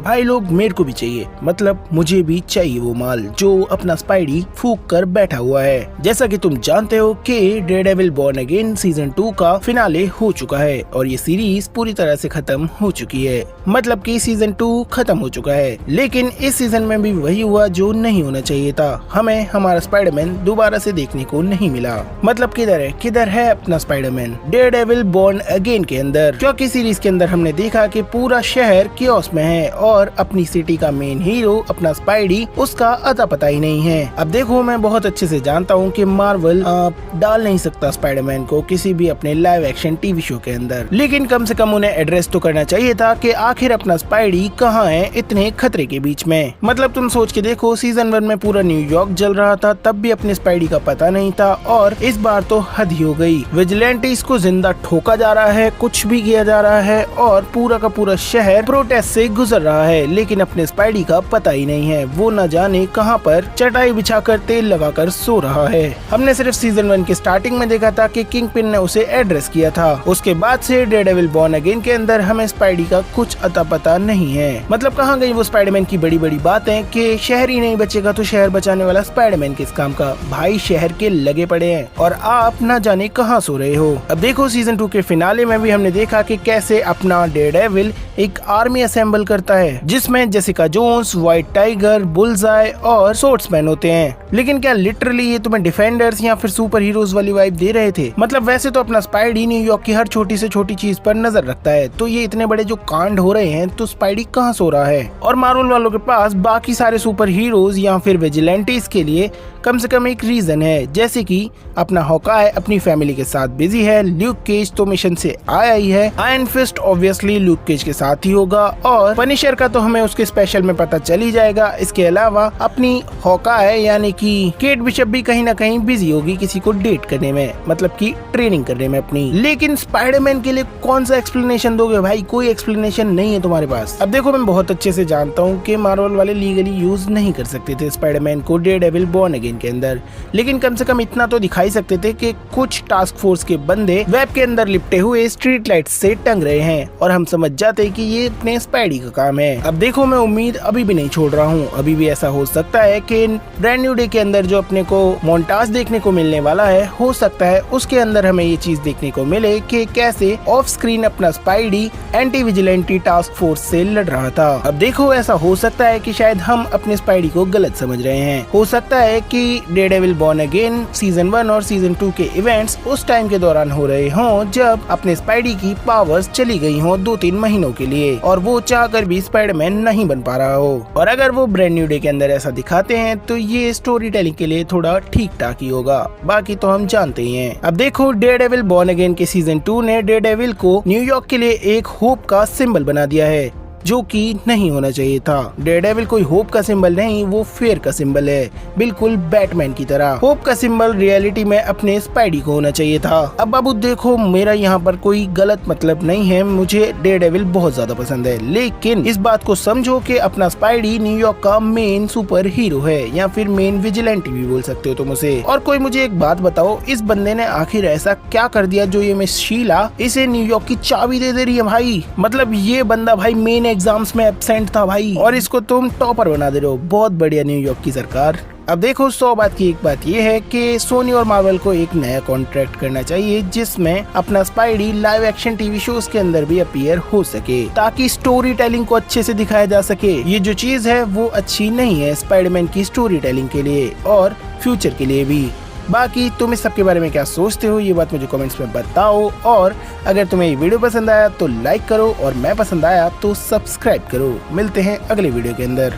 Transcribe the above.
भाई लोग मेरे को भी चाहिए, मतलब मुझे भी चाहिए वो माल जो अपना स्पाइडी फूक कर बैठा हुआ है। जैसा कि तुम जानते हो कि डेयरडेविल बॉर्न अगेन सीजन 2 का फिनाले हो चुका है और ये सीरीज पूरी तरह से खत्म हो चुकी है, मतलब कि सीजन 2 खत्म हो चुका है। लेकिन इस सीजन में भी वही हुआ जो नहीं होना चाहिए था, हमें हमारा स्पाइडरमैन दोबारा से देखने को नहीं मिला। मतलब किधर है अपना स्पाइडरमैन डेयरडेविल बॉर्न अगेन के अंदर, क्योंकि सीरीज के अंदर हमने देखा कि पूरा शहर कियोस में है और अपनी सिटी का मेन हीरो अपना स्पाइडी उसका अता पता ही नहीं है। अब देखो मैं बहुत अच्छे से जानता हूँ कि मार्वल डाल नहीं सकता स्पाइडरमैन को किसी भी अपने लाइव एक्शन टीवी शो के अंदर, लेकिन कम से कम उन्हें एड्रेस तो करना चाहिए था कि आखिर अपना स्पाइडी कहाँ है इतने खतरे के बीच में। मतलब तुम सोच के देखो, सीजन 1 में पूरा न्यूयॉर्क जल रहा था, तब भी अपने स्पाइडी का पता नहीं था और इस बार तो हद ही हो गई। विजिलेंटीज को जिंदा ठोका जा रहा है, कुछ भी किया जा रहा है और पूरा का पूरा शहर प्रोटेस्ट से गुजर रहा है, लेकिन अपने स्पाइडी का पता ही नहीं है। वो न जाने कहां पर चटाई बिछाकर तेल लगाकर सो रहा है। हमने सिर्फ सीजन 1 के स्टार्टिंग में देखा था कि किंगपिन ने उसे एड्रेस किया था, उसके बाद से डेयरडेविल बॉर्न अगेन के अंदर हमें स्पाइडी का कुछ अता पता नहीं है। मतलब कहां गई वो स्पाइडरमैन की बड़ी बड़ी बातें कि शहर ही नहीं बचेगा तो शहर बचाने वाला स्पाइडरमैन किस काम का। भाई शहर के लगे पड़े हैं और आप न जाने कहां सो रहे हो। अब देखो सीजन 2 के फिनाले में भी हमने देखा कि कैसे अपना डेयरडेविल एक आर्मी असेंबल करता है जिसमें Jessica Jones, White Tiger, Bullseye और सोर्ड्समैन होते हैं। लेकिन क्या लिटरली ये तुम्हें डिफेंडर्स या फिर सुपर हीरोज वाली वाइब दे रहे थे? मतलब वैसे तो अपना स्पाइडी न्यूयॉर्क की हर छोटी से छोटी चीज पर नजर रखता है, तो ये इतने बड़े जो कांड हो रहे हैं तो स्पाइडी कहाँ सो रहा है? और मार्वल वालों के पास बाकी सारे सुपर हीरोज या फिर विजिलेंटीज के लिए कम से कम एक रीजन है, जैसे कि अपना हॉकाय अपनी फैमिली के साथ बिजी है, ल्यूक केज तो मिशन से आया ही है, Iron Fist obviously Luke Cage के साथ ही होगा और पनिशर का तो हमें उसके स्पेशल में पता चल ही जाएगा। इसके अलावा अपनी हॉकाय यानी कि केट बिशप भी कहीं ना कहीं बिजी होगी किसी को डेट करने में, मतलब कि ट्रेनिंग करने में अपनी। लेकिन स्पाइडरमैन के लिए कौन सा एक्सप्लेनेशन दोगे भाई? कोई एक्सप्लेनेशन नहीं है तुम्हारे पास। अब देखो मैं बहुत अच्छे से जानता हूँ कि मार्वल वाले लीगली यूज नहीं कर सकते थे स्पाइडरमैन को डेयरडेविल बॉर्न अगेन के अंदर, लेकिन कम से कम इतना तो दिखाई सकते थे कि कुछ टास्क फोर्स के बंदे वेब के अंदर लिपटे हुए स्ट्रीट लाइट से टंग रहे हैं और हम समझ जाते कि ये अपने स्पाइडी का काम है। अब देखो मैं उम्मीद अभी भी नहीं छोड़ रहा हूँ, अभी भी ऐसा हो सकता है कि ब्रांड न्यू डे के अंदर जो अपने को मोन्टाज देखने को मिलने वाला है, हो सकता है उसके अंदर हमें ये चीज देखने को मिले कि कैसे ऑफ स्क्रीन अपना spidey anti vigilante task force से लड़ रहा था। अब देखो ऐसा हो सकता है कि शायद हम अपने स्पाइडी को गलत समझ रहे हैं। हो सकता है कि डेयरडेविल बॉर्न अगेन सीजन 1 और सीजन 2 के इवेंट्स उस टाइम के दौरान हो रहे हों जब अपने स्पाइडी की पावर्स चली गई हों 2-3 महीनों के लिए और वो चाहकर भी स्पाइडरमैन नहीं बन पा रहा हो। और अगर वो ब्रांड न्यू डे के अंदर ऐसा दिखाते हैं तो ये स्टोरी टेलिंग के लिए थोड़ा ठीक ठाक ही होगा, बाकी तो हम जानते ही हैं। अब देखो डेयरडेविल बॉर्न अगेन के सीजन 2 ने डेयरडेविल को न्यूयॉर्क के लिए एक होप का सिंबल बना दिया है, जो कि नहीं होना चाहिए था। डेयरडेविल कोई होप का सिंबल नहीं, वो फेयर का सिंबल है, बिल्कुल बैटमैन की तरह। होप का सिंबल रियलिटी में अपने स्पाइडी को होना चाहिए था। अब बाबू देखो मेरा यहाँ पर कोई गलत मतलब नहीं है, मुझे डेयरडेविल बहुत ज्यादा पसंद है, लेकिन इस बात को समझो कि अपना स्पाइडी न्यूयॉर्क का मेन सुपर हीरो है या फिर मेन विजिलेंटी भी बोल सकते हो तुम उसे। और कोई मुझे एक बात बताओ, इस बंदे ने आखिर ऐसा क्या कर दिया जो ये मिस शीला इसे न्यूयॉर्क की चाबी दे रही है भाई? मतलब ये बंदा भाई मेन एग्जाम्स में एब्सेंट था भाई और इसको तुम टॉपर बना दे रहे हो। बहुत बढ़िया न्यूयॉर्क की सरकार। अब देखो 100 बात की एक बात ये है कि सोनी और मार्वल को एक नया कॉन्ट्रैक्ट करना चाहिए जिसमें अपना spidey live action TV shows के अंदर भी अपीयर हो सके, ताकि स्टोरी टेलिंग को अच्छे से दिखाया जा सके। ये जो चीज है वो अच्छी नहीं है स्पाइडरमैन की स्टोरी टेलिंग के लिए और फ्यूचर के लिए भी। बाकी तुम इस सब के बारे में क्या सोचते हो ये बात मुझे कमेंट्स में बताओ, और अगर तुम्हें ये वीडियो पसंद आया तो लाइक करो और मैं पसंद आया तो सब्सक्राइब करो। मिलते हैं अगले वीडियो के अंदर।